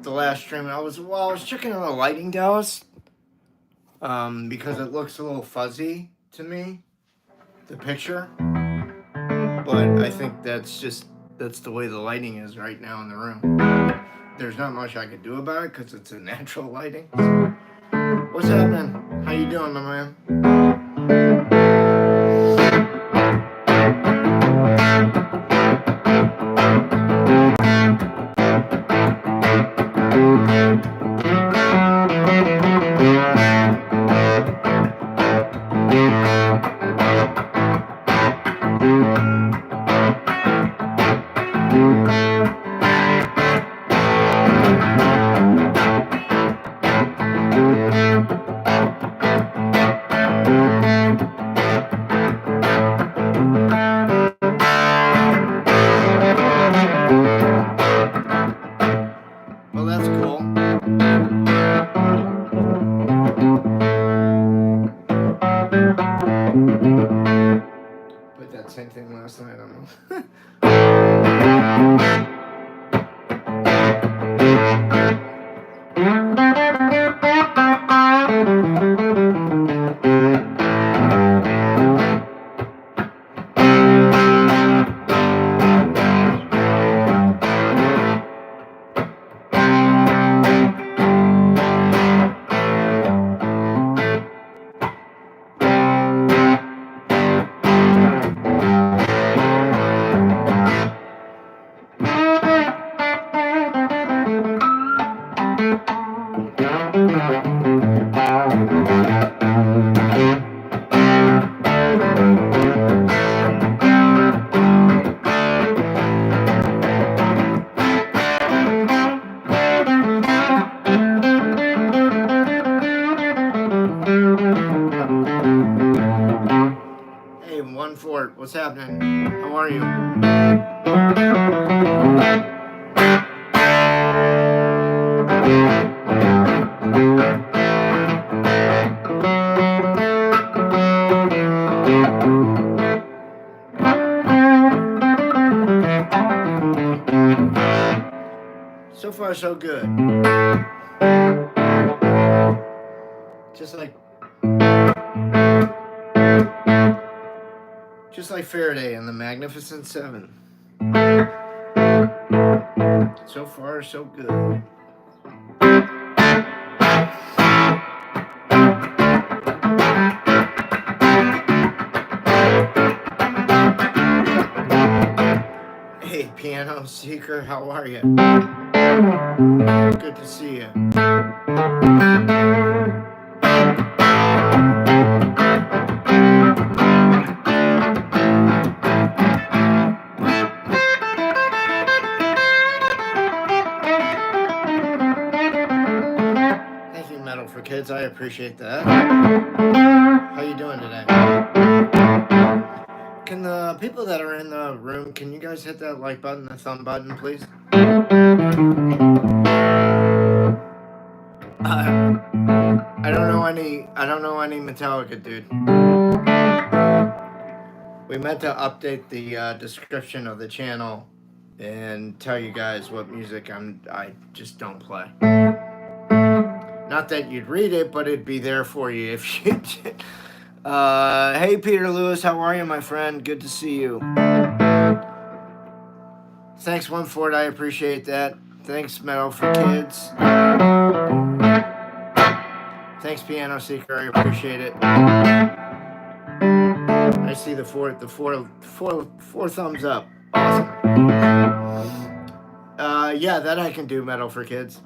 The last stream I was checking on the lighting, Dallas, because it looks a little fuzzy to me, the picture, but I think that's the way the lighting is right now in the room. There's not much I could do about it because it's a natural lighting. What's happening? How you doing, my man? Same thing last night, I don't know. What's happening? How are you? So far, so good. Just like Faraday and the Magnificent Seven. So far, so good. Hey, Piano Seeker, how are you? Good to see you. Kids, I appreciate that. How you doing today? Can the people that are in the room, can you guys hit that like button, the thumb button, please? I don't know any Metallica, dude. We meant to update the description of the channel and tell you guys what music I just don't play. Not that you'd read it, but it'd be there for you if you did. Hey, Peter Lewis, how are you, my friend? Good to see you. Thanks, One Ford, I appreciate that. Thanks, Metal for Kids. Thanks, Piano Seeker, I appreciate it. I see the four thumbs up. Awesome. Yeah, that I can do, Metal for Kids.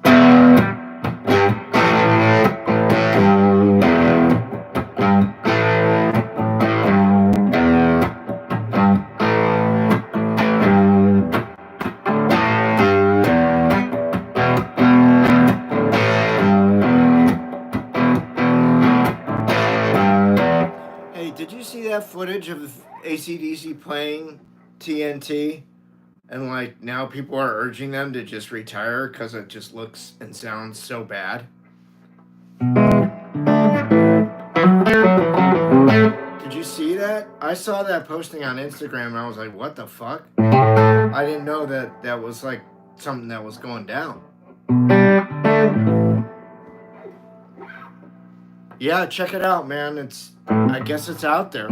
footage of AC/DC playing TNT, and like now people are urging them to just retire because it just looks and sounds so bad. Did you see that? I saw that posting on Instagram and I was like, what the fuck? I didn't know that that was like something that was going down. Yeah, check it out, man. I guess it's out there.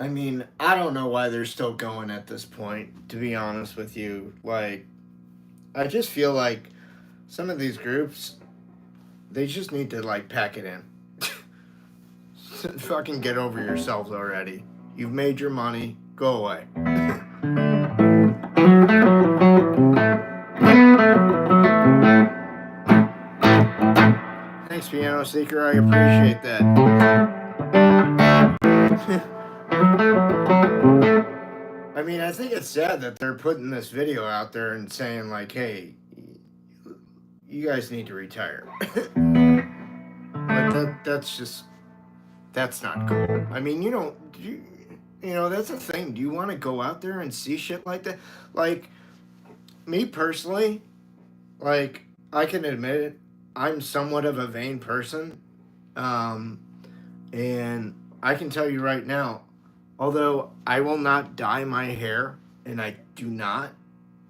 I mean, I don't know why they're still going at this point, to be honest with you. Like, I just feel like some of these groups, they just need to, like, pack it in. Fucking get over yourselves already. You've made your money. Go away. Thanks, Piano Seeker. I appreciate that. I mean, I think it's sad that they're putting this video out there and saying, like, hey, you guys need to retire. Like, that's not cool. I mean, you know, that's a thing. Do you want to go out there and see shit like that? Like, me personally, like, I can admit it, I'm somewhat of a vain person. And I can tell you right now, although I will not dye my hair, and I do not,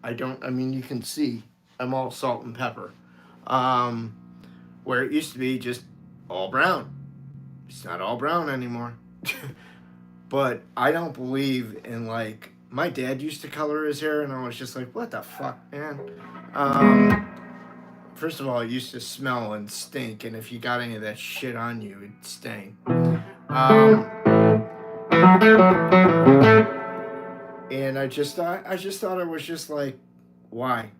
I mean, you can see, I'm all salt and pepper. Where it used to be just all brown. It's not all brown anymore. But I don't believe in, like, my dad used to color his hair, and I was just like, what the fuck, man? First of all, it used to smell and stink, and if you got any of that shit on you, it'd stain. And I just thought it was just like, why?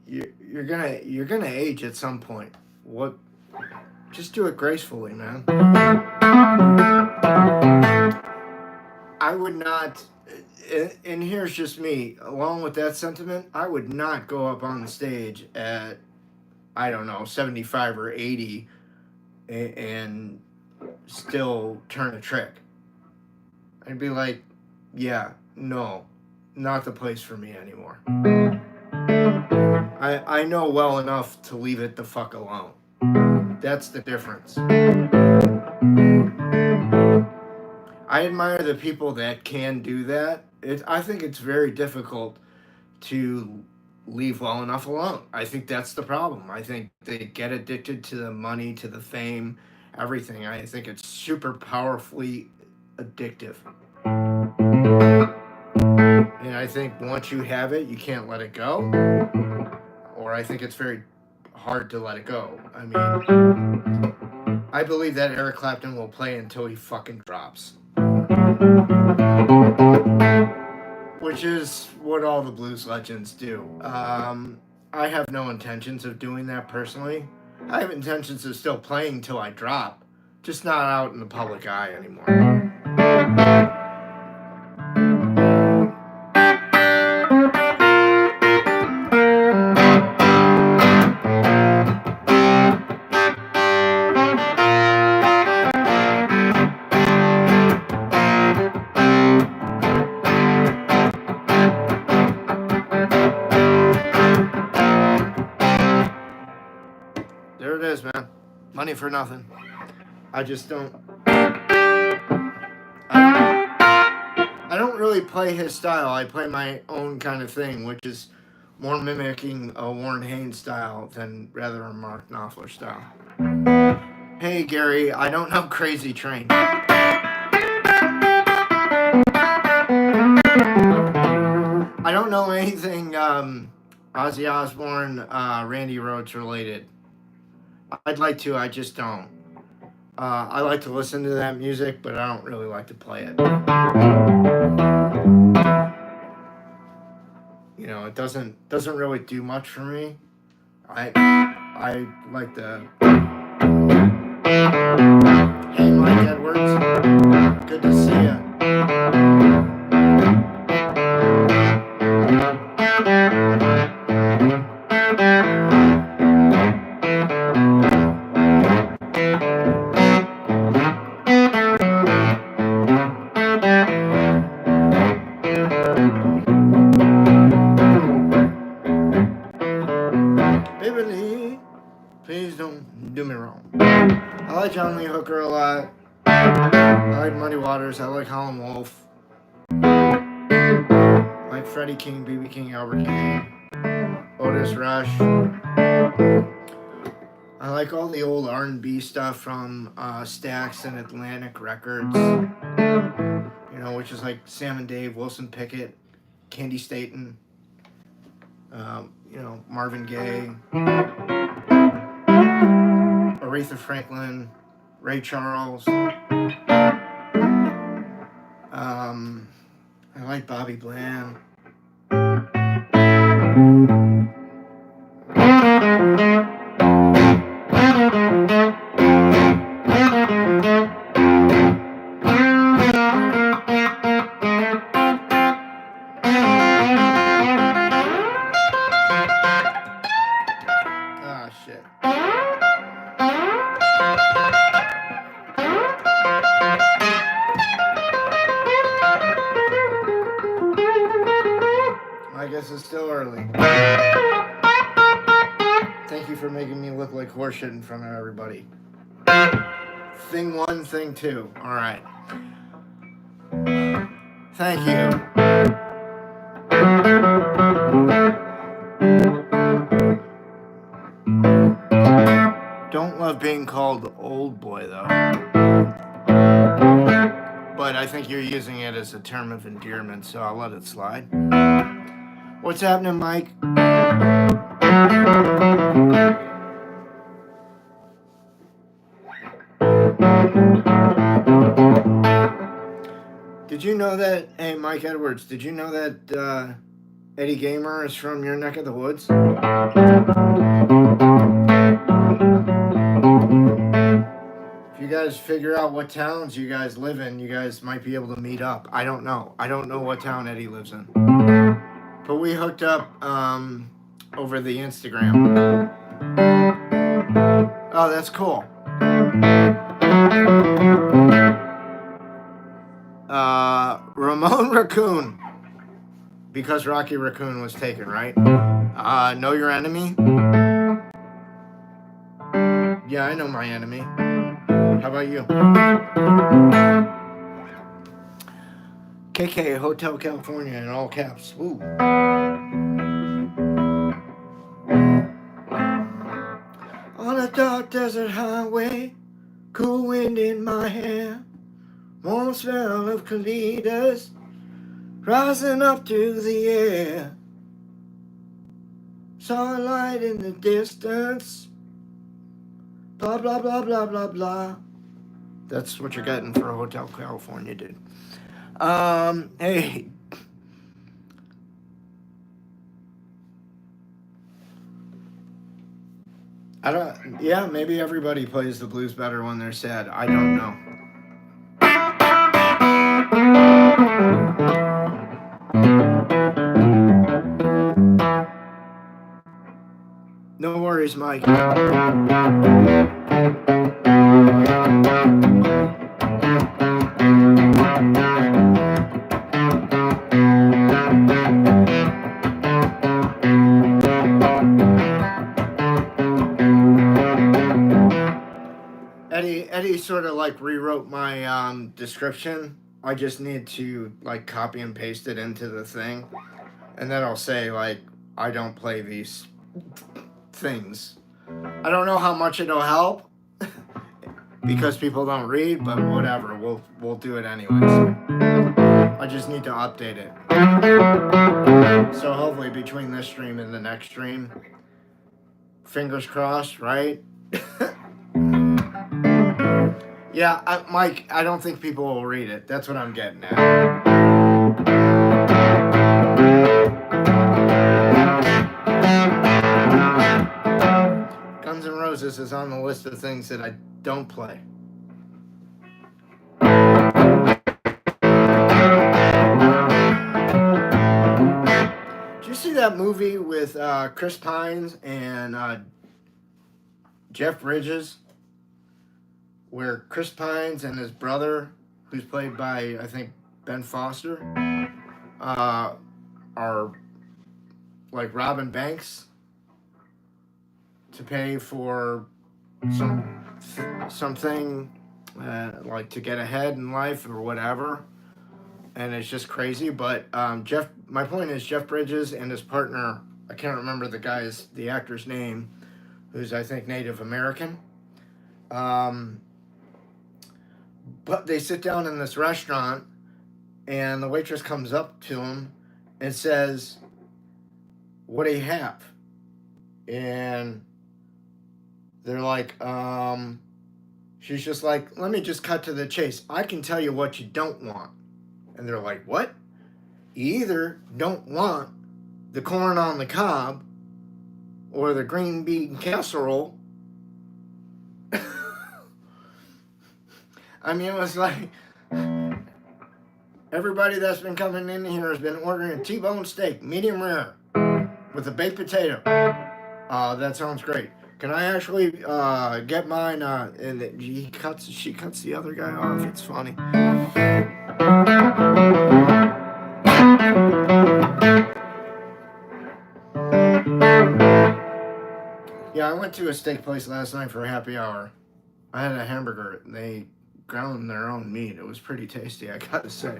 You're gonna age at some point. What? Just do it gracefully, man. I would not, and here's just me, along with that sentiment, I would not go up on the stage at, I don't know, 75 or 80 and still turn a trick. I'd be like, yeah, no, not the place for me anymore. I know well enough to leave it the fuck alone. That's the difference. I admire the people that can do that. I think it's very difficult to leave well enough alone. I think that's the problem. I think they get addicted to the money, to the fame, everything. I think it's super powerfully addictive. And I think once you have it, you can't let it go. Or I think it's very hard to let it go. I mean, I believe that Eric Clapton will play until he fucking drops. Which is what all the blues legends do. I have no intentions of doing that personally. I have intentions of still playing till I drop, just not out in the public eye anymore. There it is, man. Money for nothing. I just don't. I don't really play his style. I play my own kind of thing, which is more mimicking a Warren Haynes style than rather a Mark Knopfler style. Hey, Gary, I don't know Crazy Train. I don't know anything Ozzy Osbourne, Randy Rhoads related. I'd like to, I just don't. I like to listen to that music, but I don't really like to play it. You know, it doesn't really do much for me. I like the. Hey, Mike Edwards, good to see ya. lot. I like Muddy Waters. I like Howlin' Wolf. I like Freddie King, B.B. King, Albert King, Otis Rush. I like all the old R&B stuff from Stax and Atlantic Records. You know, which is like Sam and Dave, Wilson Pickett, Candy Staten, you know, Marvin Gaye, Aretha Franklin, Ray Charles. I like Bobby Bland. Ah, shit. I guess it's still early. Thank you for making me look like horseshit in front of everybody. Thing one, thing two. All right. Thank you. Don't love being called old boy, though. But I think you're using it as a term of endearment, so I'll let it slide. What's happening, Mike? Did you know that, hey, Mike Edwards, did you know that Eddie Gamer is from your neck of the woods? If you guys figure out what towns you guys live in, you guys might be able to meet up. I don't know. I don't know what town Eddie lives in. But we hooked up over the Instagram. Oh, that's cool. Ramon Raccoon. Because Rocky Raccoon was taken, right? Know your enemy? Yeah, I know my enemy. How about you? KK, Hotel California in all caps. Woo. On a dark desert highway, cool wind in my hair, warm smell of colitas rising up through the air. Saw a light in the distance. Blah, blah, blah, blah, blah, blah. That's what you're getting for a Hotel California, dude. Hey. Yeah, maybe everybody plays the blues better when they're sad. I don't know. No worries, Mike. Eddie sort of like rewrote my description. I just need to like copy and paste it into the thing, and then I'll say like I don't play these things. I don't know how much it'll help because people don't read, but whatever. We'll do it anyways. I just need to update it. So hopefully between this stream and the next stream, fingers crossed, right? Yeah, Mike, I don't think people will read it. That's what I'm getting at. Guns N' Roses is on the list of things that I don't play. Did you see that movie with Chris Pines and Jeff Bridges? Where Chris Pines and his brother, who's played by, I think, Ben Foster, are like robbing banks to pay for something. like to get ahead in life or whatever. And it's just crazy. But my point is Jeff Bridges and his partner, I can't remember the actor's name, who's I think Native American. But they sit down in this restaurant, and the waitress comes up to him and says, "What do you have?" And they're like, she's just like, "Let me just cut to the chase. I can tell you what you don't want." And they're like, "What?" "You either don't want the corn on the cob or the green bean casserole." I mean, it was like everybody that's been coming in here has been ordering a T-bone steak, medium rare, with a baked potato. That sounds great. Can I actually get mine? And she cuts the other guy off. It's funny. Yeah, I went to a steak place last night for a happy hour. I had a hamburger. They ground their own meat. It was pretty tasty, I gotta say.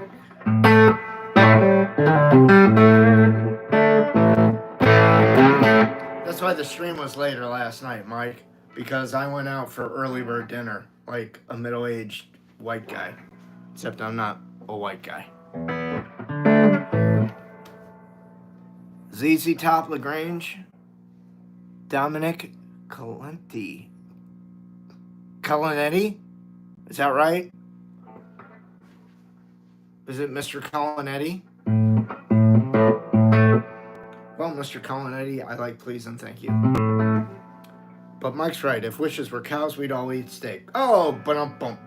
That's why the stream was later last night, Mike, because I went out for early bird dinner like a middle-aged white guy, except I'm not a white guy. ZZ Top LaGrange, Dominic Calinetti. Is that right? Is it Mr. Calinetti? Well, Mr. Calinetti, I like please and thank you. But Mike's right. If wishes were cows, we'd all eat steak. Oh, ba-dum-bum.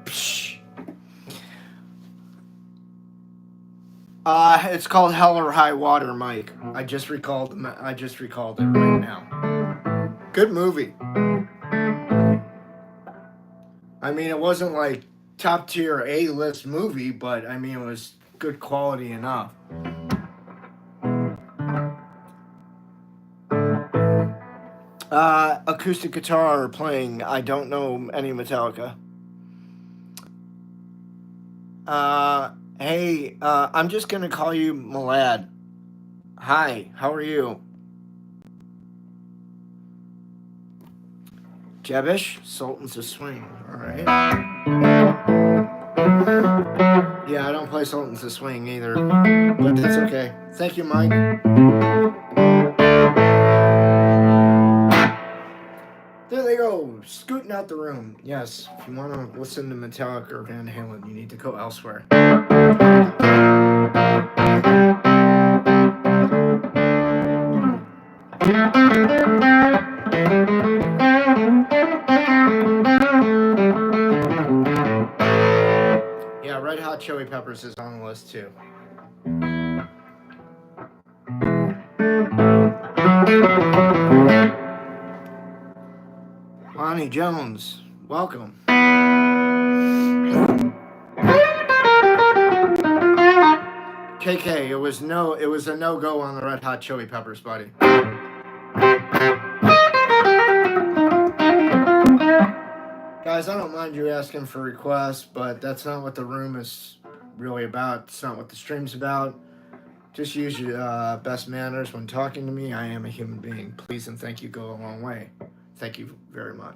It's called Hell or High Water, Mike. I just recalled it right now. Good movie. I mean, it wasn't like top tier A-list movie, but I mean, it was good quality enough. Acoustic guitar playing. I don't know any Metallica. Hey, I'm just gonna call you Malad. Hi, how are you? Jebish, Sultans of Swing. Alright. Yeah, I don't play Sultans of Swing either, but that's okay. Thank you, Mike. There they go, scooting out the room. Yes, if you want to listen to Metallica or Van Halen, you need to go elsewhere. Yeah, Red Hot Chili Peppers is on the list too. Lonnie Jones, welcome. KK, it was a no-go on the Red Hot Chili Peppers, buddy. Guys, I don't mind you asking for requests, but that's not what the room is really about. It's not what the stream's about. Just use your best manners when talking to me. I am a human being. Please and thank you go a long way. Thank you very much.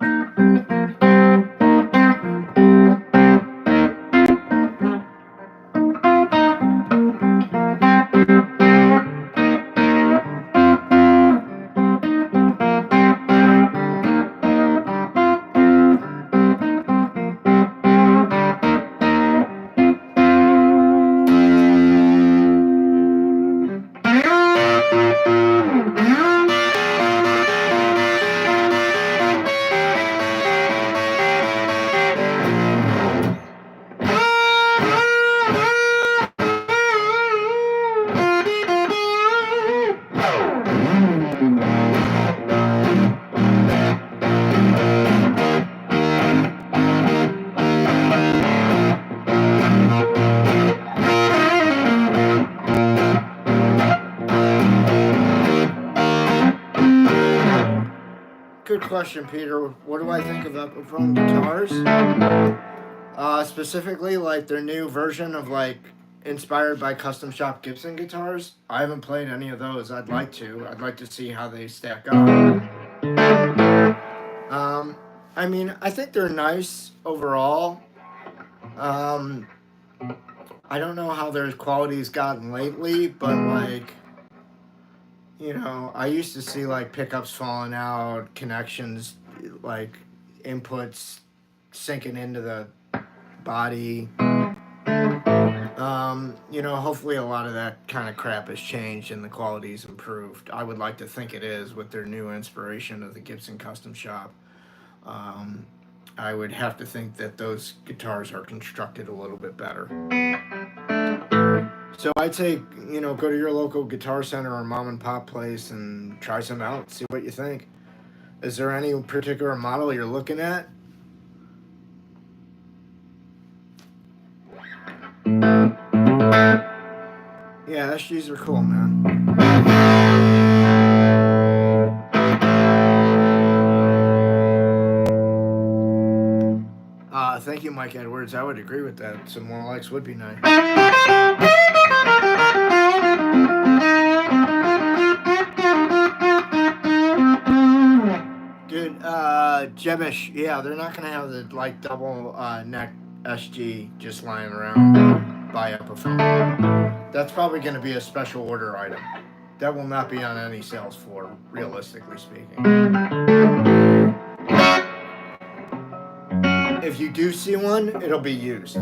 Good question, Peter. What do I think of Epiphone guitars? Specifically, like their new version of like inspired by custom shop Gibson guitars. I haven't played any of those. I'd like to. I'd like to see how they stack up. I mean, I think they're nice overall. Um, I don't know how their quality's gotten lately, but like, you know, I used to see like pickups falling out, connections, like inputs sinking into the body. You know, hopefully a lot of that kind of crap has changed and the quality's improved. I would like to think it is with their new inspiration of the Gibson Custom Shop. Um, I would have to think that those guitars are constructed a little bit better. So I'd say, you know, go to your local guitar center or mom and pop place and try some out, see what you think. Is there any particular model you're looking at? Yeah, SGs are cool, man. Thank you, Mike Edwards. I would agree with that. Some more likes would be nice. Dude, Jebish, yeah, they're not gonna have the like double neck SG just lying around by Epiphone. That's probably gonna be a special order item. That will not be on any sales floor, realistically speaking. If you do see one, it'll be used.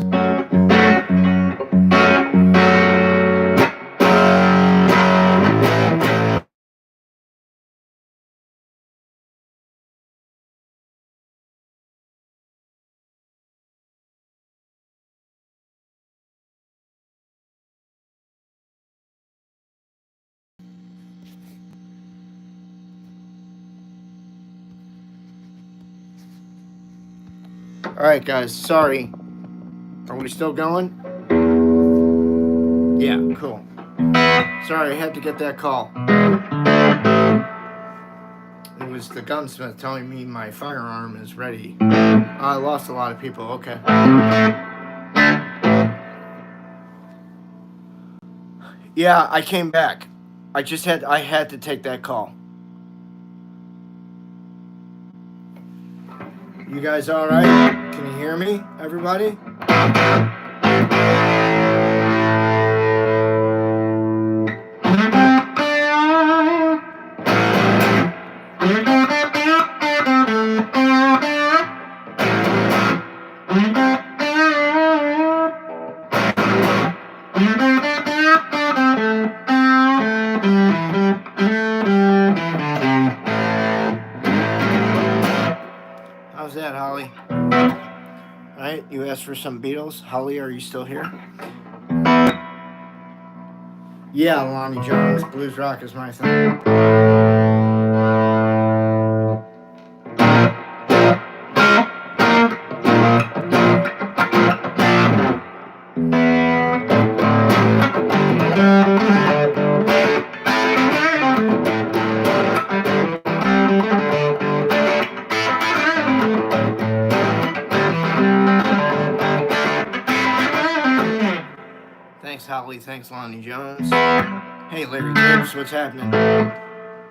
Alright, guys, sorry. Are we still going? Yeah, cool. Sorry, I had to get that call. It was the gunsmith telling me my firearm is ready. I lost a lot of people, okay. Yeah, I came back. I had to take that call. You guys alright? Can you hear me, everybody? How's that, Holly? Alright, you asked for some Beatles. Holly, are you still here? Yeah, Lonnie Jones. Blues rock is my thing. Thanks, Holly. Thanks, Lonnie Jones. Hey, Larry Gibbs, what's happening?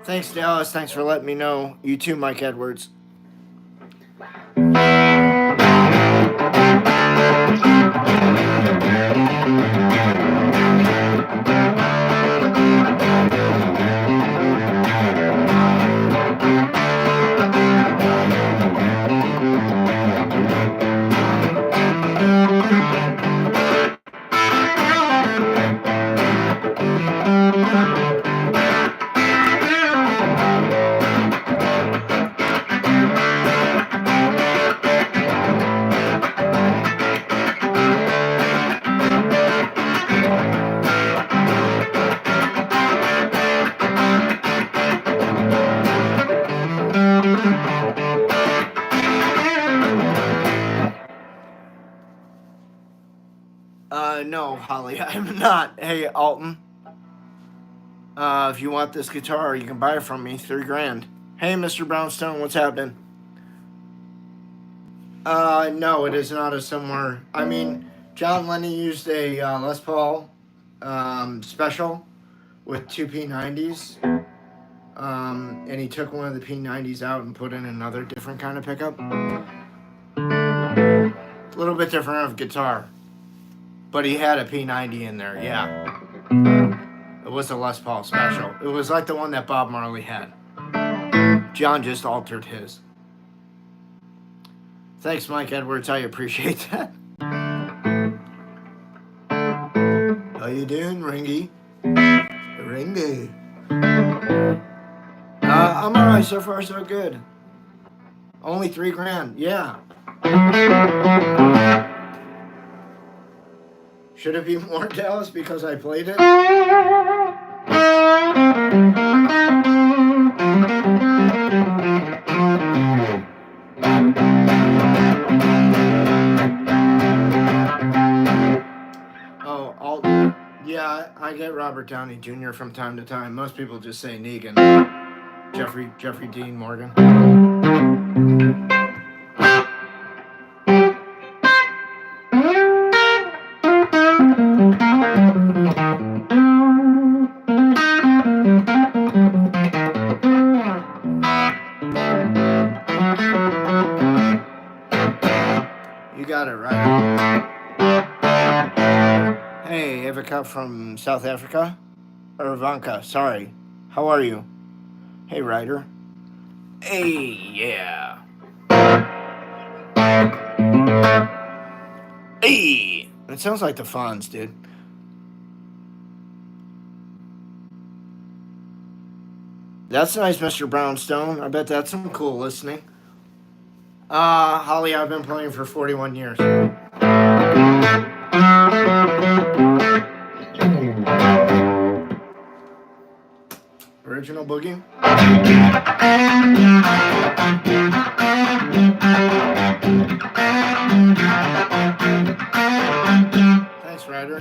Thanks, Dallas. Thanks for letting me know. You too, Mike Edwards. No, Holly, I'm not. Hey, Alton. If you want this guitar, you can buy it from me, $3 grand. Hey, Mr. Brownstone, what's happening? No, it is not a similar. I mean, John Lennon used a Les Paul special with two P90s, and he took one of the P90s out and put in another different kind of pickup. A little bit different of guitar, but he had a P90 in there. Yeah, it was a Les Paul special. It was like the one that Bob Marley had. John just altered his. Thanks, Mike Edwards. I appreciate that. How you doing, Ringy? Ringy. I'm alright so far, so good. Only $3,000. Yeah. Should it be more, Dallas, because I played it? Yeah, I get Robert Downey Jr. from time to time. Most people just say Negan. Jeffrey Dean Morgan. You got it right. Hey, Evika from South Africa? Or Ivanka, sorry. How are you? Hey, Ryder. Hey, yeah. Hey! It sounds like the Fonz, dude. That's nice, Mr. Brownstone. I bet that's some cool listening. Holly, I've been playing for 41 years. Original Boogie? Thanks, Ryder.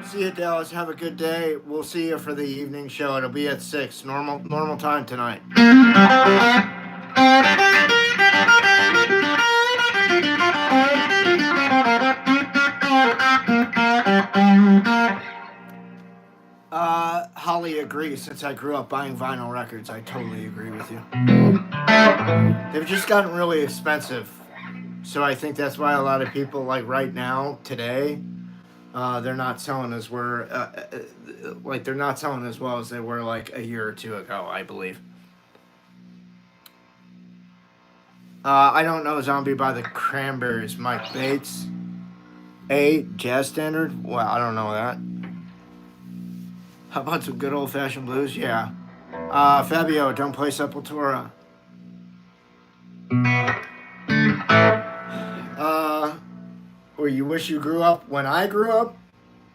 See you, Dallas. Have a good day. We'll see you for the evening show. It'll be at 6. Normal time tonight. Holly agrees. Since I grew up buying vinyl records, I totally agree with you. They've just gotten really expensive. So I think that's why a lot of people, like right now, today, they're not selling as they're not selling as well as they were like a year or two ago, I believe. I don't know Zombie by the Cranberries, Mike Bates. A jazz standard? Well, I don't know that. How about some good old-fashioned blues? Yeah. Fabio, don't play Sepultura. Or you wish you grew up when I grew up?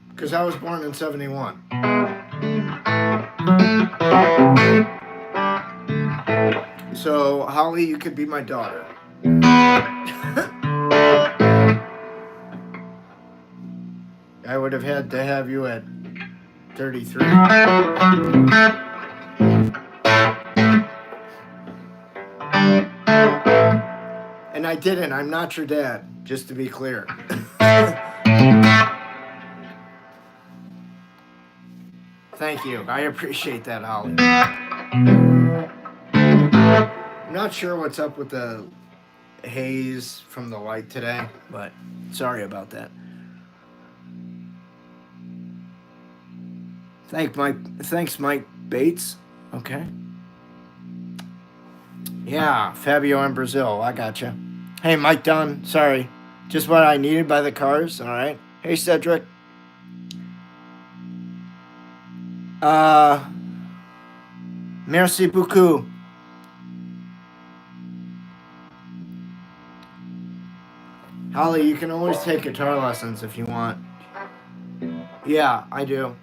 Because I was born in 71. So, Holly, you could be my daughter. I would have had to have you at 33. And I didn't. I'm not your dad, just to be clear. Thank you. I appreciate that, Holly. I'm not sure what's up with the haze from the light today, but sorry about that. Thanks, Mike Bates. Okay. Yeah, Fabio in Brazil. I gotcha. Hey, Mike Dunn. Sorry. Just what I needed by the Cars. All right. Hey, Cedric. Merci beaucoup. Holly, you can always take guitar lessons if you want. Yeah, I do.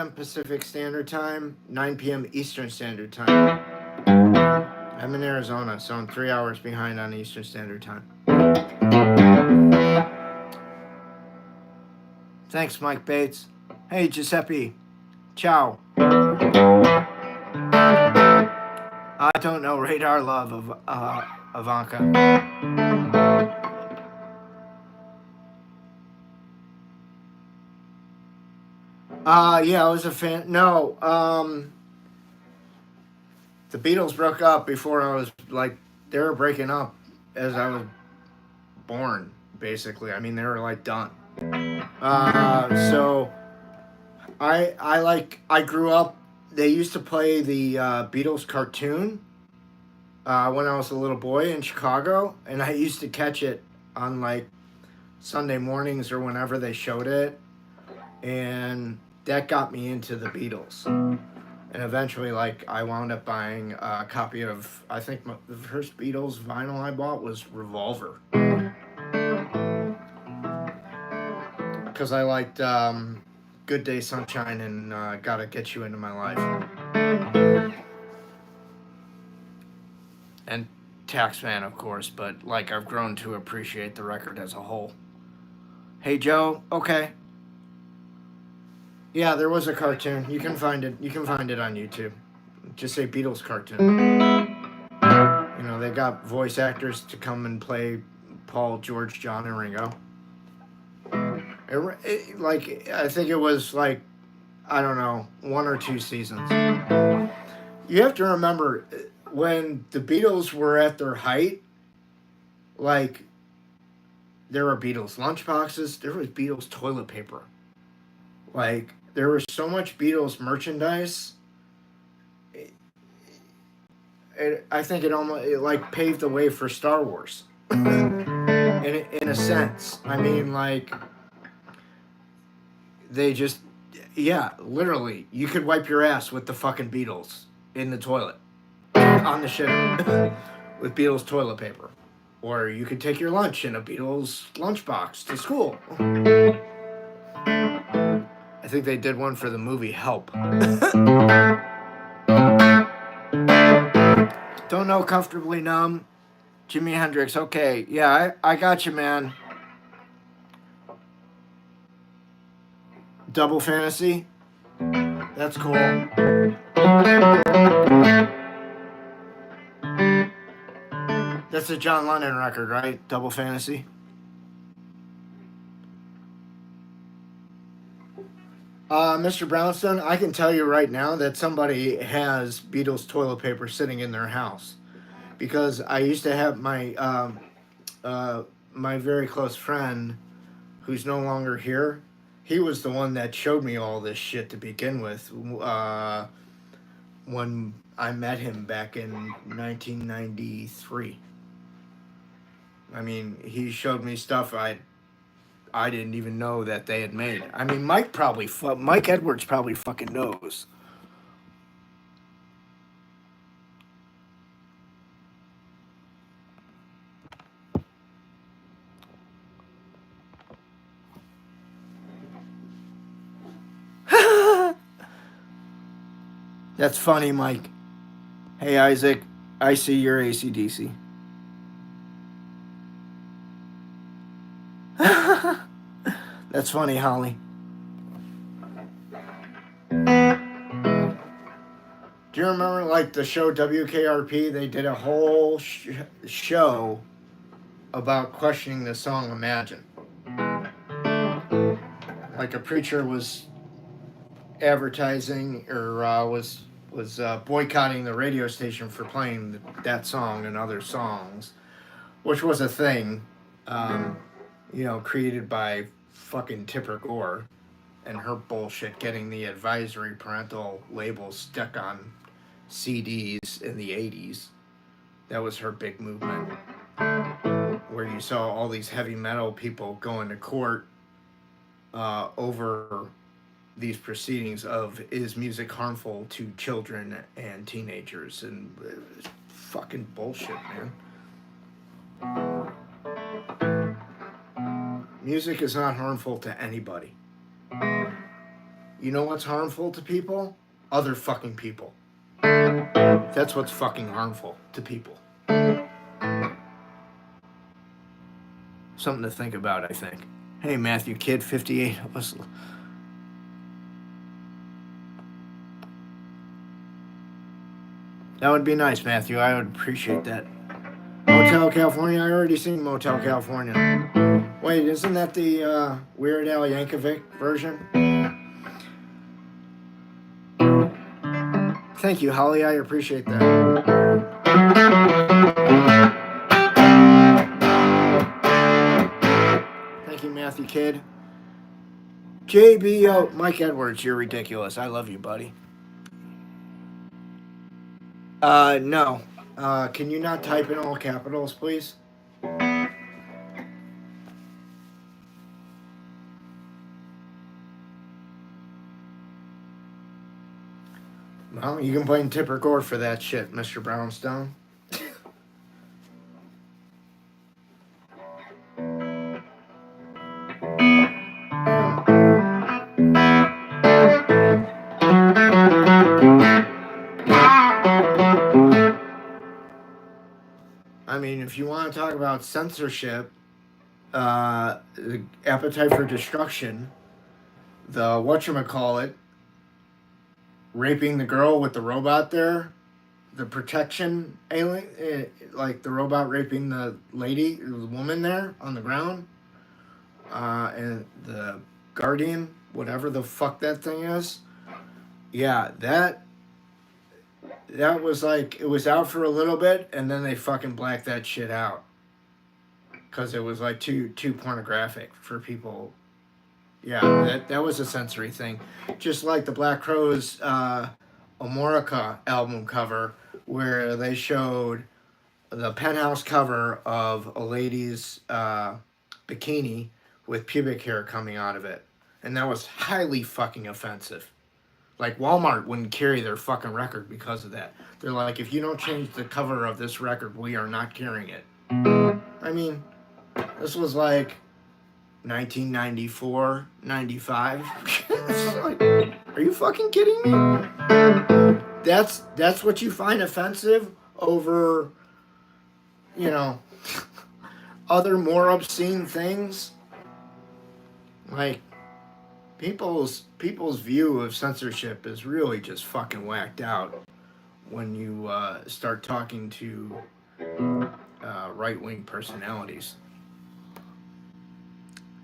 p.m. Pacific Standard Time, 9 p.m. Eastern Standard Time. I'm in Arizona, so I'm 3 hours behind on Eastern Standard Time. Thanks, Mike Bates. Hey, Giuseppe. Ciao. I don't know Radar Love of Ivanka. Yeah, I was a fan. No, the Beatles broke up before I was, like, they were breaking up as I was born, basically. I mean, they were, like, done. So I grew up, they used to play the Beatles cartoon when I was a little boy in Chicago, and I used to catch it on, like, Sunday mornings or whenever they showed it, and that got me into the Beatles. And eventually, like, I wound up buying a copy of, I think the first Beatles vinyl I bought was Revolver. Because I liked Good Day Sunshine and Gotta Get You Into My Life. And Taxman, of course, but, like, I've grown to appreciate the record as a whole. Hey, Joe, okay. Yeah, there was a cartoon. You can find it. You can find it on YouTube. Just say Beatles cartoon. You know, they got voice actors to come and play Paul, George, John, and Ringo. Like, I think it was, like, I don't know, 1 or 2 seasons. You have to remember, when the Beatles were at their height, like, there were Beatles lunchboxes, there was Beatles toilet paper. Like, there was so much Beatles merchandise. I think it almost, like, paved the way for Star Wars. in a sense. I mean, like, they just, yeah, literally, you could wipe your ass with the fucking Beatles in the toilet. On the shit. With Beatles toilet paper. Or you could take your lunch in a Beatles lunchbox to school. I think they did one for the movie Help. Don't know Comfortably Numb. Jimi Hendrix. Okay, yeah, I got you, man. Double Fantasy. That's cool. That's a John Lennon record, right? Double Fantasy. Mr. Brownstone, I can tell you right now that somebody has Beatles toilet paper sitting in their house, because I used to have my my very close friend, who's no longer here. He was the one that showed me all this shit to begin with. When I met him back in 1993. I mean, he showed me stuff I didn't even know that they had made. I mean, Mike Edwards probably fucking knows. That's funny, Mike. Hey, Isaac, I see your AC/DC. That's funny, Holly. Do you remember, like, the show WKRP? They did a whole show about questioning the song Imagine. Like, a preacher was advertising or was boycotting the radio station for playing that song and other songs, which was a thing, created by fucking Tipper Gore and her bullshit getting the advisory parental labels stuck on CDs in the 80s. That was her big movement, where you saw all these heavy metal people going to court over these proceedings of, is music harmful to children and teenagers, and fucking bullshit, man. Music is not harmful to anybody. You know what's harmful to people? Other fucking people. That's what's fucking harmful to people. Something to think about, I think. Hey, Matthew Kid, 58. That would be nice, Matthew. I would appreciate that. Motel California? I already seen Motel California. Wait, isn't that the Weird Al Yankovic version? Thank you, Holly. I appreciate that. Thank you, Matthew Kidd. JBO, Mike Edwards, you're ridiculous. I love you, buddy. No. Can you not type in all capitals, please? Well, you can blame Tipper Gore for that shit, Mr. Brownstone. I mean, if you want to talk about censorship, the appetite for destruction, the whatchamacallit, raping the girl with the robot there, the protection alien, like the robot raping the lady, the woman there on the ground, and the guardian, whatever the fuck that thing is. Yeah, that was like, it was out for a little bit, and then they fucking blacked that shit out. Because it was like too pornographic for people. Yeah, that was a sensory thing. Just like the Black Crowes Amorica album cover, where they showed the penthouse cover of a lady's bikini with pubic hair coming out of it. And that was highly fucking offensive. Like, Walmart wouldn't carry their fucking record because of that. They're like, if you don't change the cover of this record, we are not carrying it. I mean, this was like 1994, 95. Like, are you fucking kidding me? That's what you find offensive over, you know, other more obscene things? Like, people's view of censorship is really just fucking whacked out when you start talking to right-wing personalities.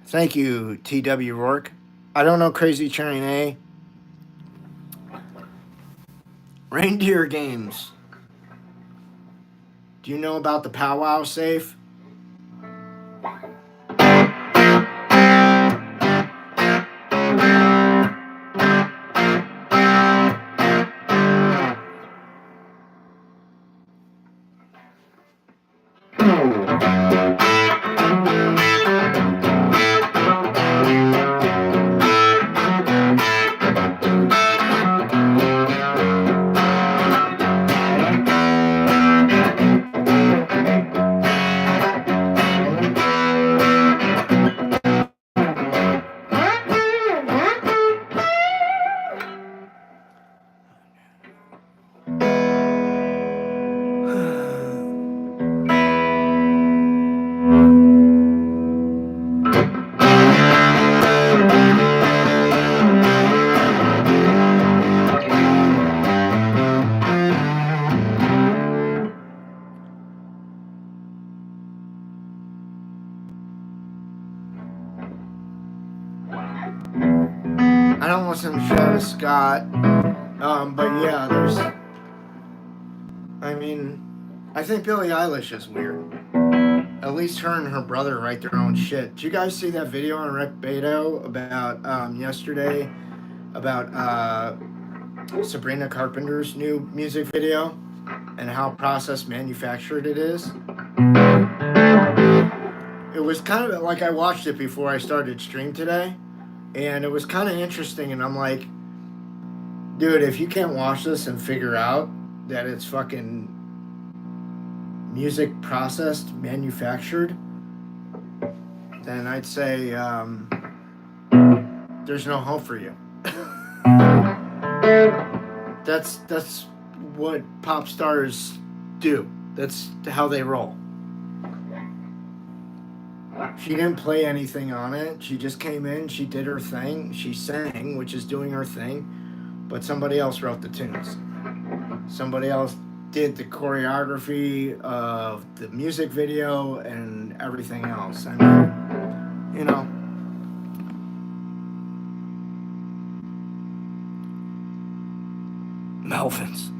Thank you, T.W. Rourke. I don't know Crazy Train A. Reindeer games. Do you know about the powwow safe? I don't listen to Travis Scott, but yeah, there's, I mean, I think Billie Eilish is weird. At least her and her brother write their own shit. Did you guys see that video on Rick Beto about yesterday about Sabrina Carpenter's new music video and how process manufactured it is? It was kind of like, I watched it before I started stream today, and it was kind of interesting, and I'm like, dude, if you can't watch this and figure out that it's fucking music processed, manufactured, then I'd say there's no hope for you. That's what pop stars do. That's how they roll. She didn't play anything on it. She just came in, she did her thing, she sang, which is doing her thing, but somebody else wrote the tunes. Somebody else did the choreography of the music video and everything else. I mean, you know. Melvins.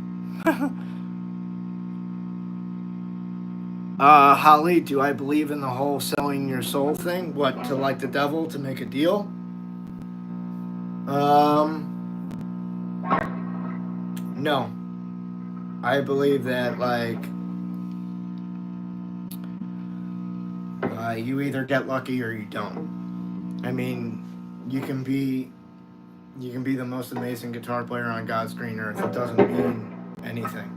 Holly, do I believe in the whole selling your soul thing? What, to like the devil to make a deal? No. I believe that, like, you either get lucky or you don't. I mean, you can be the most amazing guitar player on God's green earth. It doesn't mean anything.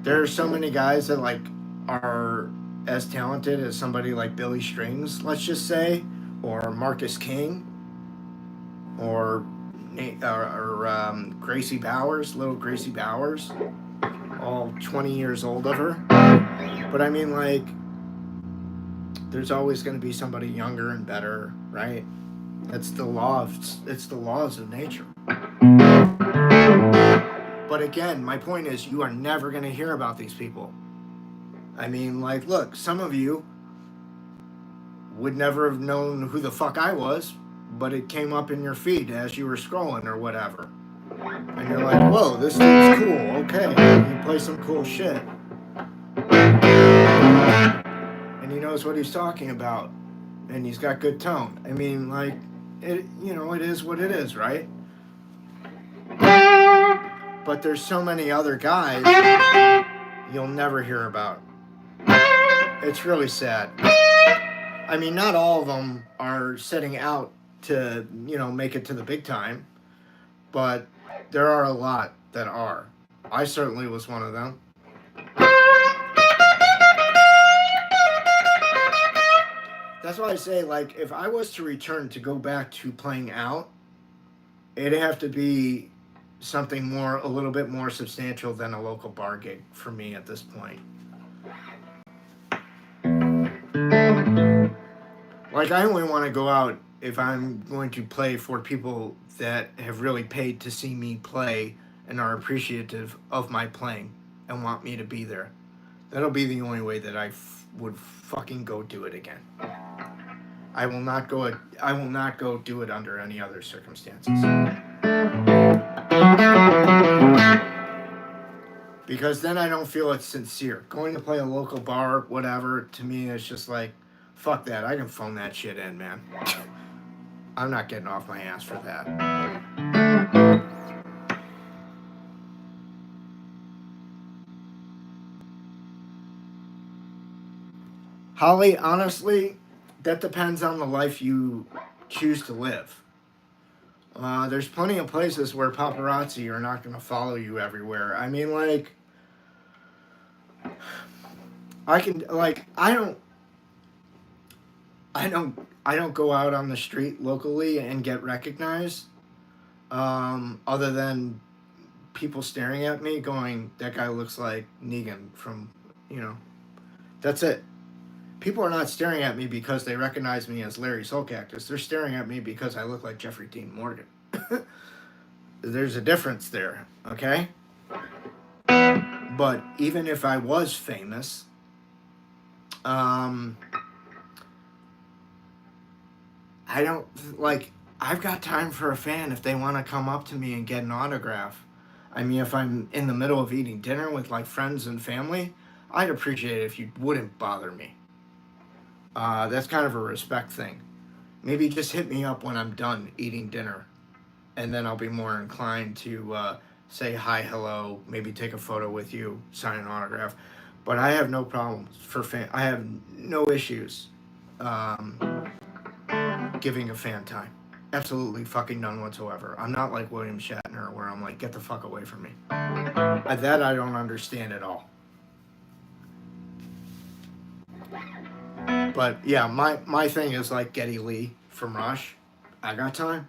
There are so many guys that, like, are as talented as somebody like Billy Strings, let's just say, or Marcus King, or Gracie Bowers, little Gracie Bowers, all 20 years old of her. But I mean, like, there's always going to be somebody younger and better, right? It's the laws of nature. But again, my point is, you are never going to hear about these people. I mean, like, look, some of you would never have known who the fuck I was, but it came up in your feed as you were scrolling or whatever. And you're like, whoa, this dude's cool. Okay, he plays some cool shit. And he knows what he's talking about. And he's got good tone. I mean, like, it is what it is, right? But there's so many other guys you'll never hear about. It's really sad. I mean, not all of them are setting out to, make it to the big time, but there are a lot that are. I certainly was one of them. That's why I say, like, if I was to return to go back to playing out, it'd have to be something a little bit more substantial than a local bar gig for me at this point. Like, I only want to go out if I'm going to play for people that have really paid to see me play and are appreciative of my playing and want me to be there. That'll be the only way that I would fucking go do it again. I will not go do it under any other circumstances. Because then I don't feel it's sincere. Going to play a local bar, whatever, to me it's just like, fuck that. I can phone that shit in, man. I'm not getting off my ass for that. Holly, honestly, that depends on the life you choose to live. There's plenty of places where paparazzi are not going to follow you everywhere. I mean, like, I don't go out on the street locally and get recognized, other than people staring at me going, that guy looks like Negan from, that's it. People are not staring at me because they recognize me as Larry Soulcactus. They're staring at me because I look like Jeffrey Dean Morgan. There's a difference there, okay? But even if I was famous, I don't, like, I've got time for a fan if they want to come up to me and get an autograph. I mean, if I'm in the middle of eating dinner with, like, friends and family, I'd appreciate it if you wouldn't bother me. That's kind of a respect thing. Maybe just hit me up when I'm done eating dinner, and then I'll be more inclined to say hi, hello, maybe take a photo with you, sign an autograph. But I have no problems I have no issues giving a fan time. Absolutely fucking none whatsoever. I'm not like William Shatner where I'm like, get the fuck away from me. That I don't understand at all. But yeah, my thing is like Geddy Lee from Rush. I got time.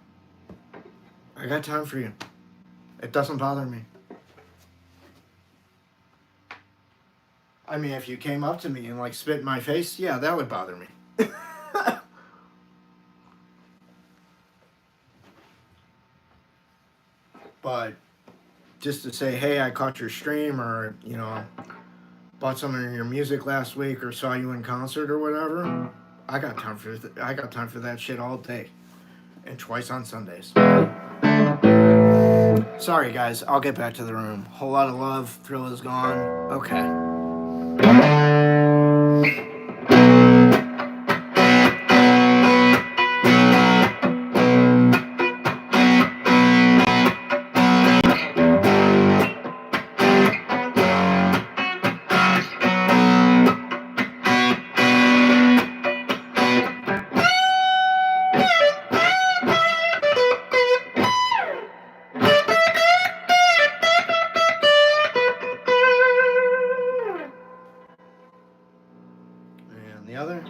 I got time for you. It doesn't bother me. I mean, if you came up to me and like spit in my face, yeah, that would bother me. But just to say, hey, I caught your stream, or, you know, bought some of your music last week, or saw you in concert or whatever, I got time for that shit all day, and twice on Sundays. Sorry guys, I'll get back to the room. Whole lot of love. Thrill is gone. Okay. And the other.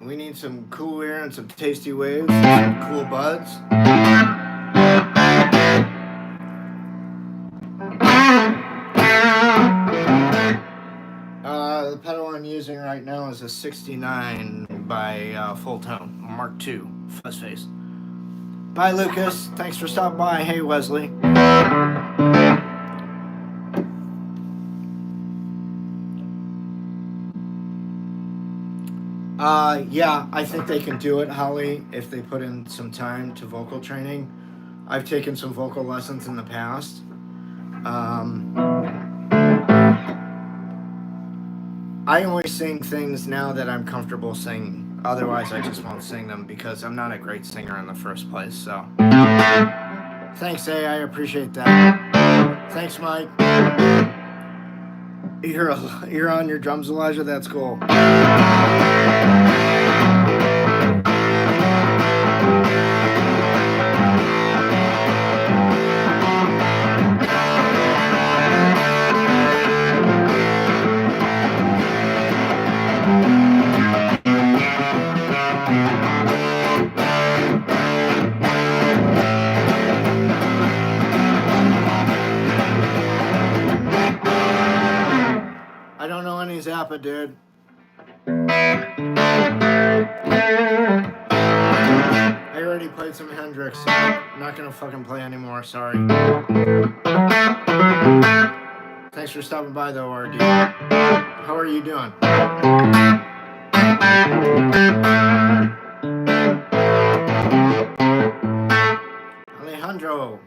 We need some cool air and some tasty waves and some cool buds. The pedal I'm using right now is a 69 by Full Tone Mark II Fuzz Face. Bye, Lucas. Thanks for stopping by. Hey, Wesley. Yeah, I think they can do it, Holly, if they put in some time to vocal training. I've taken some vocal lessons in the past. I only sing things now that I'm comfortable singing. Otherwise, I just won't sing them because I'm not a great singer in the first place, so. Thanks, A. I appreciate that. Thanks, Mike. You're on your drums, Elijah? That's cool. I don't know any Zappa, dude. I already played some Hendrix, so I'm not gonna fucking play anymore, sorry. Thanks for stopping by though, RD. How are you doing? Alejandro.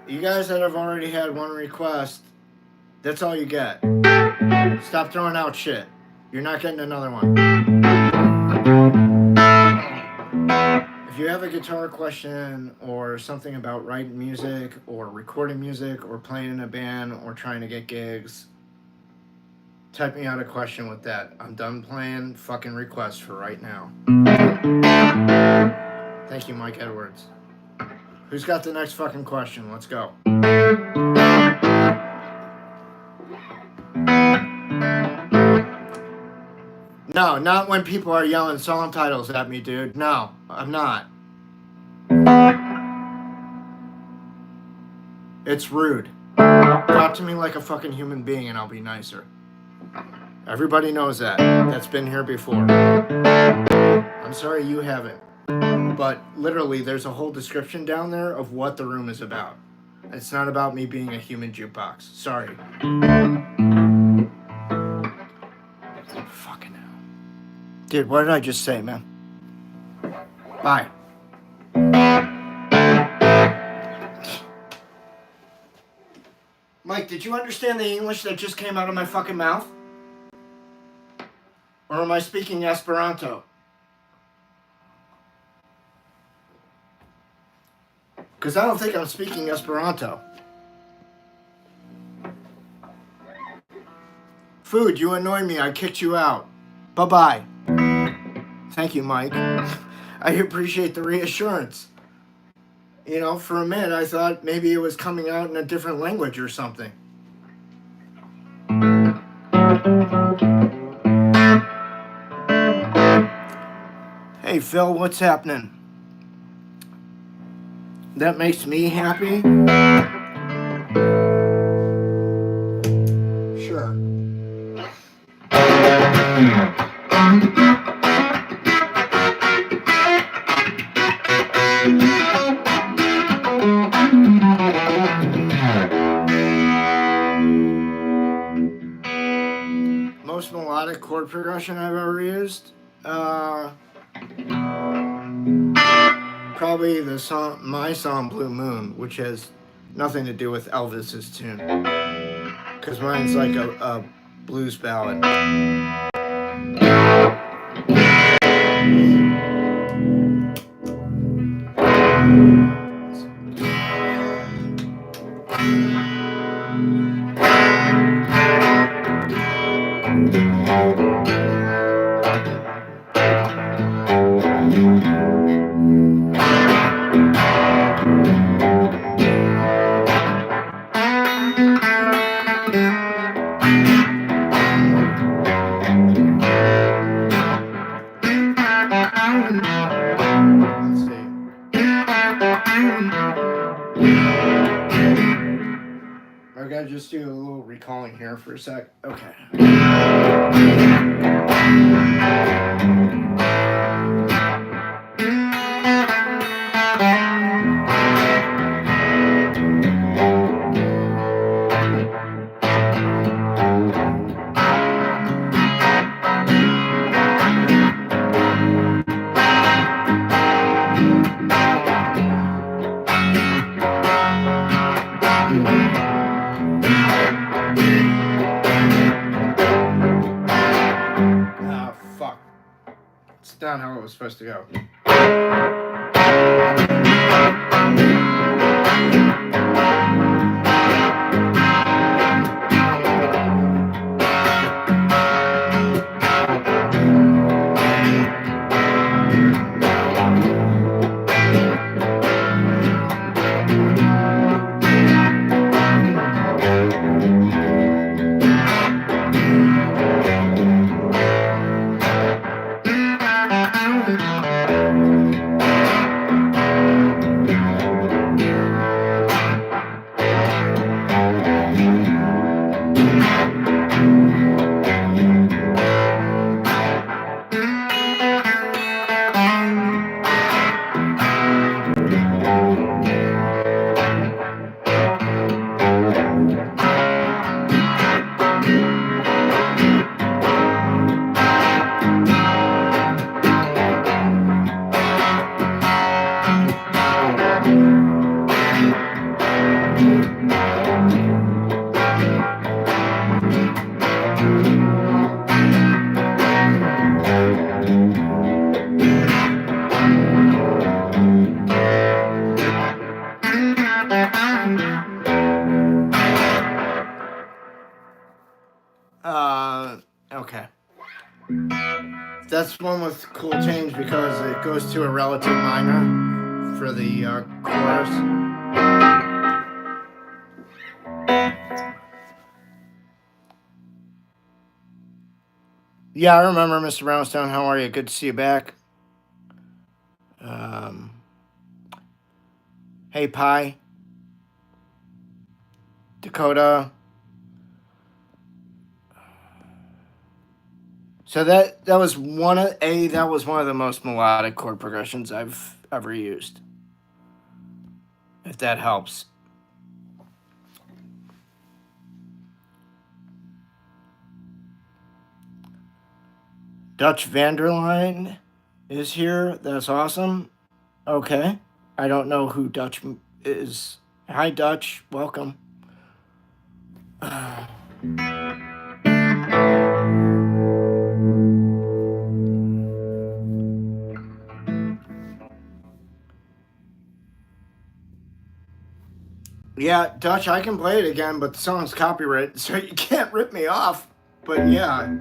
You guys that have already had one request, that's all you get. Stop throwing out shit. You're not getting another one. If you have a guitar question or something about writing music or recording music or playing in a band or trying to get gigs, type me out a question with that. I'm done playing fucking requests for right now. Thank you, Mike Edwards. Who's got the next fucking question? Let's go. No, not when people are yelling song titles at me, dude. No, I'm not. It's rude. Talk to me like a fucking human being and I'll be nicer. Everybody knows that. That's been here before. I'm sorry you haven't. But literally, there's a whole description down there of what the room is about. It's not about me being a human jukebox. Sorry. Fucking hell. Dude, what did I just say, man? Bye. Mike, did you understand the English that just came out of my fucking mouth? Or am I speaking Esperanto? Because I don't think I'm speaking Esperanto. Food, you annoy me. I kicked you out. Bye-bye. Thank you, Mike. I appreciate the reassurance. You know, for a minute, I thought maybe it was coming out in a different language or something. Hey, Phil, what's happening? That makes me happy? Sure. Most melodic chord progression I've ever used? Probably the song, my song Blue Moon, which has nothing to do with Elvis's tune. Because mine's like a blues ballad. I gotta just do a little recalling here for a sec. Okay. Not how it was supposed to go. Okay. That's one with cool change because it goes to a relative minor for the chorus. Yeah, I remember, Mr. Brownstone. How are you? Good to see you back. Hey, Pi. Dakota. So that was one of the most melodic chord progressions I've ever used. If that helps. Dutch Vanderline is here. That's awesome. Okay. I don't know who Dutch is. Hi, Dutch. Welcome. Yeah, Dutch, I can play it again, but the song's copyrighted, so you can't rip me off. But yeah.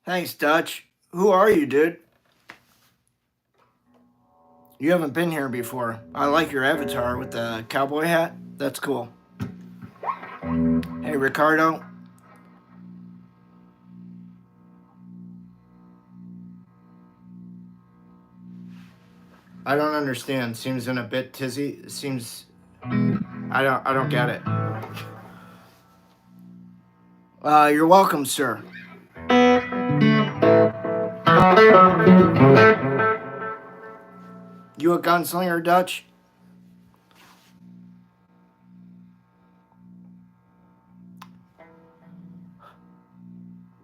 Thanks, Dutch. Who are you, dude? You haven't been here before. I like your avatar with the cowboy hat. That's cool. Hey, Ricardo. I don't understand. Seems in a bit tizzy. Seems I don't get it. You're welcome, sir. You a gunslinger, Dutch?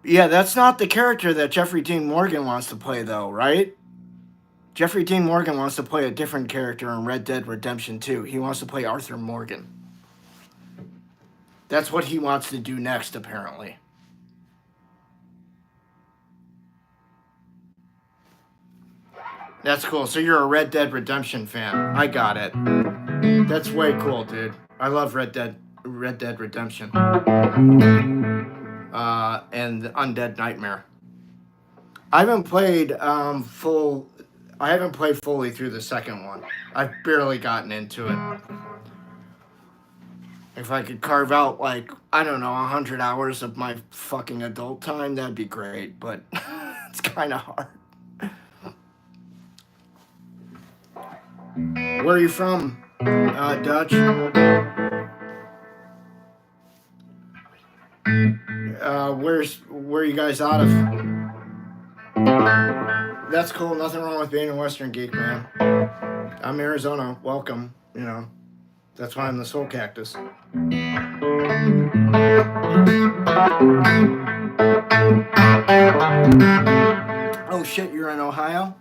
Yeah, that's not the character that Jeffrey Dean Morgan wants to play, though, right? Jeffrey Dean Morgan wants to play a different character in Red Dead Redemption 2. He wants to play Arthur Morgan. That's what he wants to do next, apparently. That's cool. So you're a Red Dead Redemption fan. I got it. That's way cool, dude. I love Red Dead Redemption. And Undead Nightmare. I haven't played fully through the second one. I've barely gotten into it. If I could carve out, like, I don't know, 100 hours of my fucking adult time, that'd be great, but it's kind of hard. Where are you from, Dutch? Where are you guys out of? That's cool. Nothing wrong with being a Western geek, man. I'm Arizona. Welcome. You know, that's why I'm the Soulcactus. Oh shit, you're in Ohio?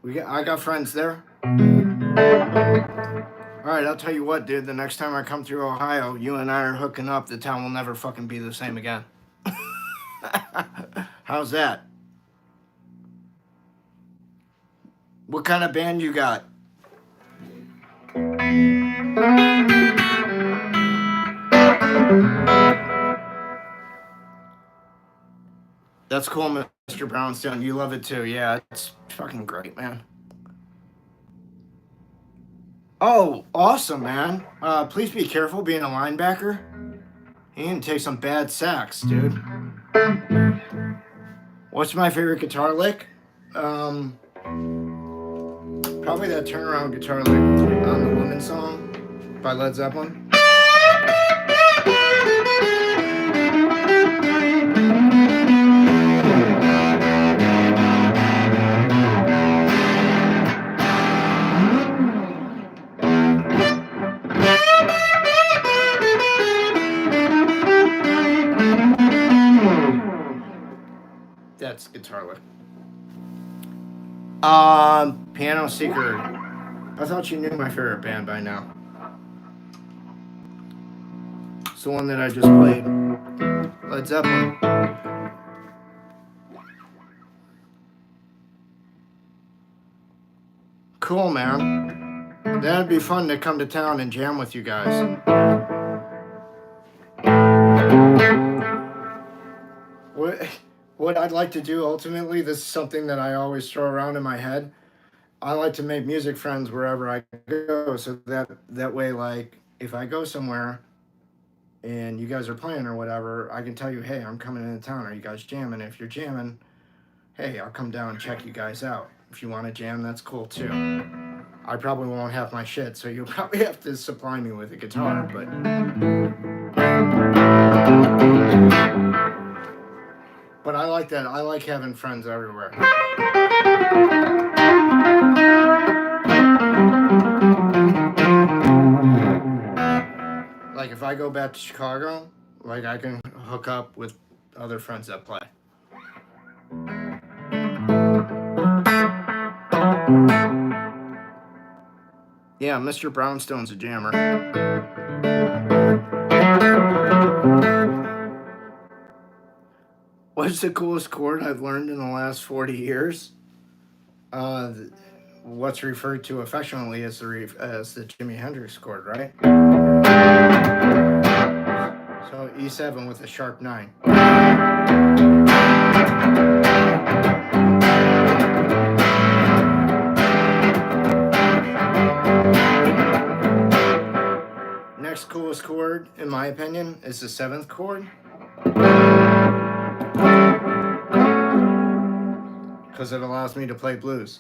I got friends there. Alright, I'll tell you what, dude. The next time I come through Ohio, you and I are hooking up. The town will never fucking be the same again. How's that? What kind of band you got? That's cool, Mr. Brownstone. You love it too. Yeah, it's fucking great, man. Oh, awesome, man. Please be careful being a linebacker. You can take some bad sacks, dude. What's my favorite guitar lick? Probably that turnaround guitar lick on the Woman song by Led Zeppelin. That's guitar lick. Piano Seeker. I thought you knew my favorite band by now. It's the one that I just played. Led Zeppelin. Cool, man. That'd be fun to come to town and jam with you guys. What I'd like to do ultimately, this is something that I always throw around in my head. I like to make music friends wherever I go, so that way, like, if I go somewhere and you guys are playing or whatever, I can tell you, hey, I'm coming into town. Are you guys jamming? If you're jamming, hey, I'll come down and check you guys out. If you want to jam, that's cool too. I probably won't have my shit, so you'll probably have to supply me with a guitar, but I like that. I like having friends everywhere. Like if I go back to Chicago, like I can hook up with other friends that play. Yeah, Mr. Brownstone's a jammer. What's the coolest chord I've learned in the last 40 years? What's referred to affectionately as the Jimi Hendrix chord, right? So E7 with a sharp 9. Next coolest chord, in my opinion, is the 7th chord. Because it allows me to play blues.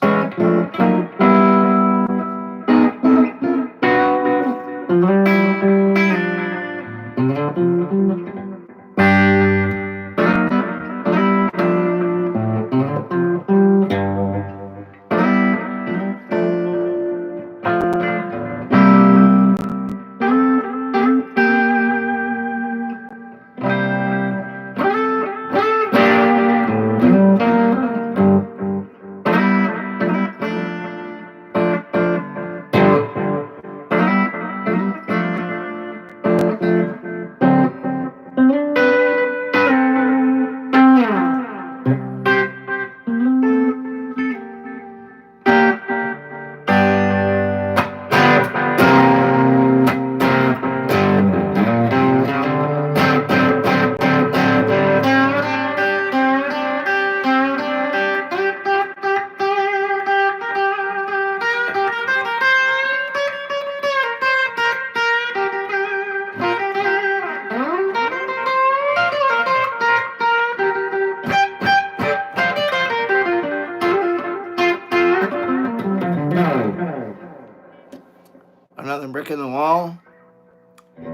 Another brick in the wall.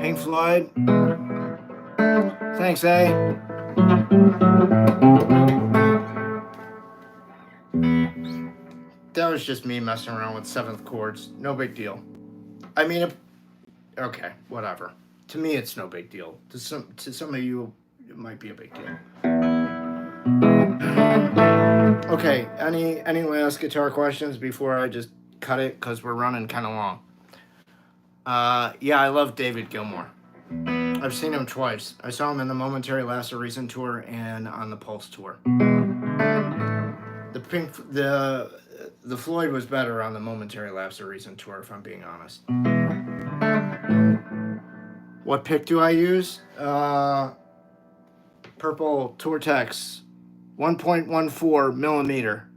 Pink Floyd. Thanks, A. That was just me messing around with 7th chords. No big deal. I mean, okay, whatever. To me, it's no big deal. To some of you, it might be a big deal. Okay, any last guitar questions before I just cut it? Because we're running kind of long. Yeah, I love David Gilmour. I've seen him twice. I saw him in the Momentary Lapse of Reason tour and on the Pulse tour. The Floyd was better on the Momentary Lapse of Reason tour, if I'm being honest. What pick do I use? Purple Tortex, 1.14 millimeter.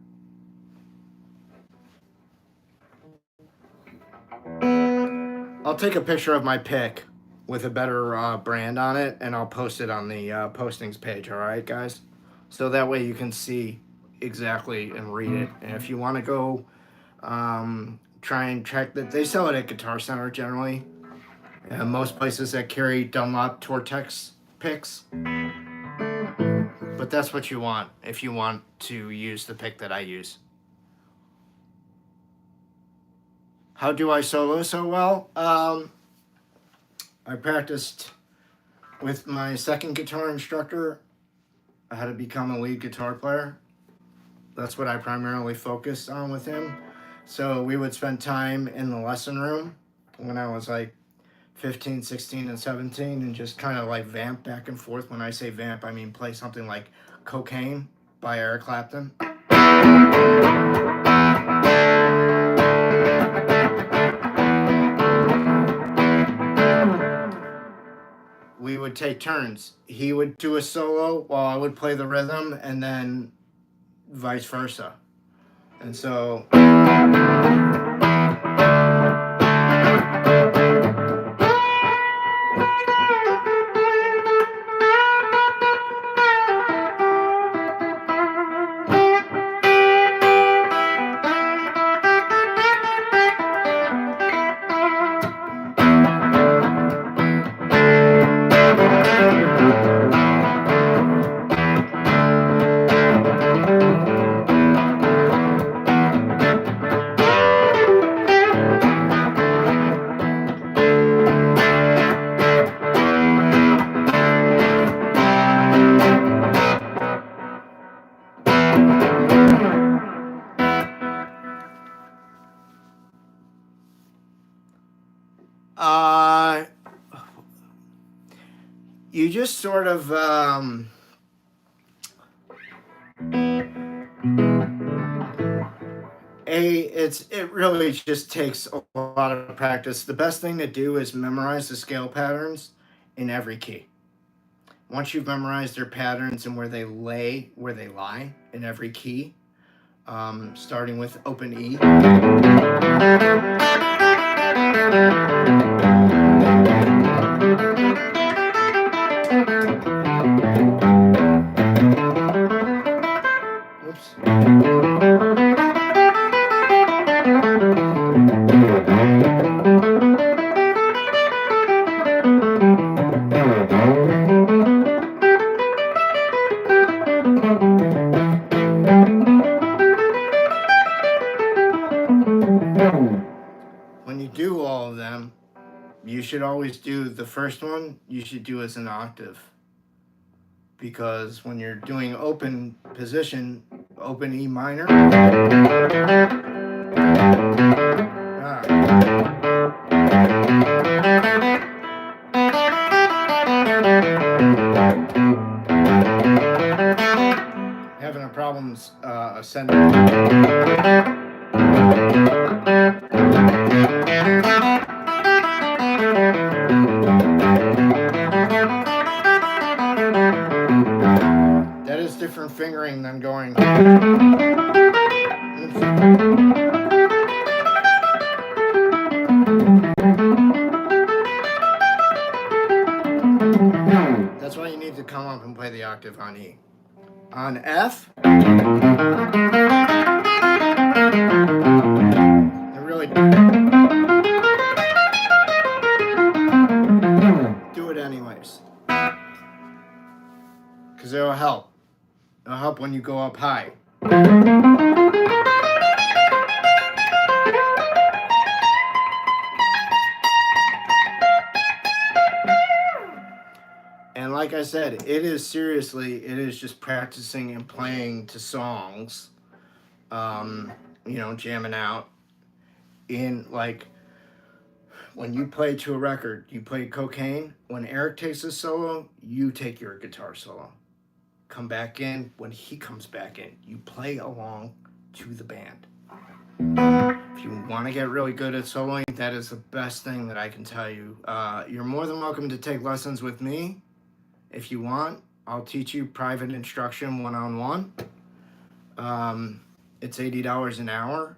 I'll take a picture of my pick with a better brand on it, and I'll post it on the postings page, all right, guys? So that way you can see exactly and read it. And if you want to go try and check that, they sell it at Guitar Center generally. Most places that carry Dunlop Tortex picks. But that's what you want if you want to use the pick that I use. How do I solo so well? I practiced with my second guitar instructor how to become a lead guitar player. That's what I primarily focused on with him. So we would spend time in the lesson room when I was like 15, 16, and 17 and just kind of like vamp back and forth. When I say vamp, I mean play something like Cocaine by Eric Clapton. We would take turns. He would do a solo while I would play the rhythm, and then vice versa. And so you just sort of it really just takes a lot of practice. The best thing to do is memorize the scale patterns in every key. Once you've memorized their patterns and where they lie in every key, starting with open E. When you do all of them, you should always do the first one, you should do as an octave. Because when you're doing open position, open E minor, having a problems ascending. That is different fingering than going. That's why you need to come up and play the octave on E. On F, really do it anyways, because it'll help. It'll help when you go up high. And like I said, it is just practicing and playing to songs, jamming out in like when you play to a record, you play Cocaine. When Eric takes a solo, you take your guitar solo. Come back in. When he comes back in, you play along to the band. If you want to get really good at soloing, that is the best thing that I can tell you. You're more than welcome to take lessons with me. If you want, I'll teach you private instruction one-on-one. It's $80 an hour.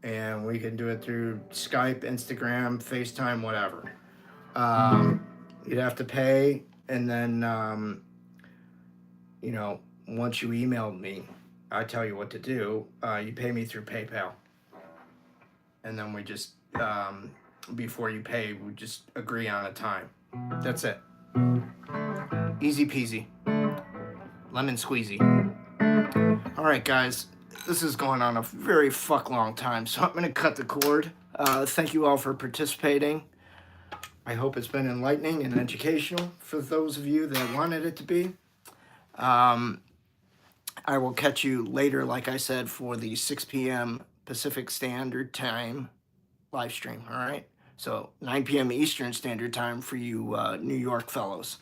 And we can do it through Skype, Instagram, FaceTime, whatever. You'd have to pay, and then, you know, once you emailed me, I tell you what to do. You pay me through PayPal. And then we just, before you pay, we just agree on a time. That's it. Easy peasy. Lemon squeezy. All right, guys. This is going on a very long time, so I'm going to cut the cord. Thank you all for participating. I hope it's been enlightening and educational for those of you that wanted it to be. I will catch you later, like I said, for the 6 p.m. Pacific Standard Time live stream, all right? So 9 p.m. Eastern Standard Time for you New York fellows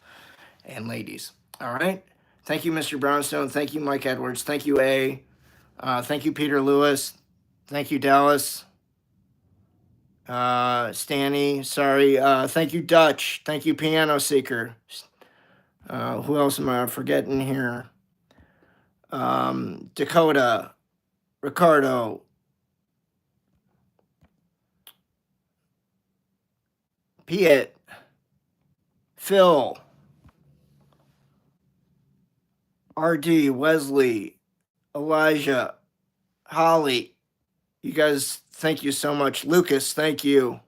and ladies, all right? Thank you, Mr. Brownstone. Thank you, Mike Edwards. Thank you, A. Thank you, Peter Lewis. Thank you, Dallas. Stanny, sorry. Thank you, Dutch. Thank you, Piano Seeker. Who else am I forgetting here? Dakota, Ricardo, Piet, Phil, RD, Wesley, Elijah, Holly, you guys, thank you so much. Lucas, thank you.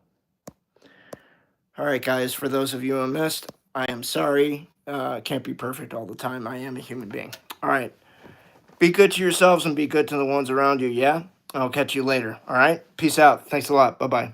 All right, guys, for those of you who missed, I am sorry. Can't be perfect all the time. I am a human being. All right. Be good to yourselves and be good to the ones around you, yeah? I'll catch you later, all right? Peace out. Thanks a lot. Bye-bye.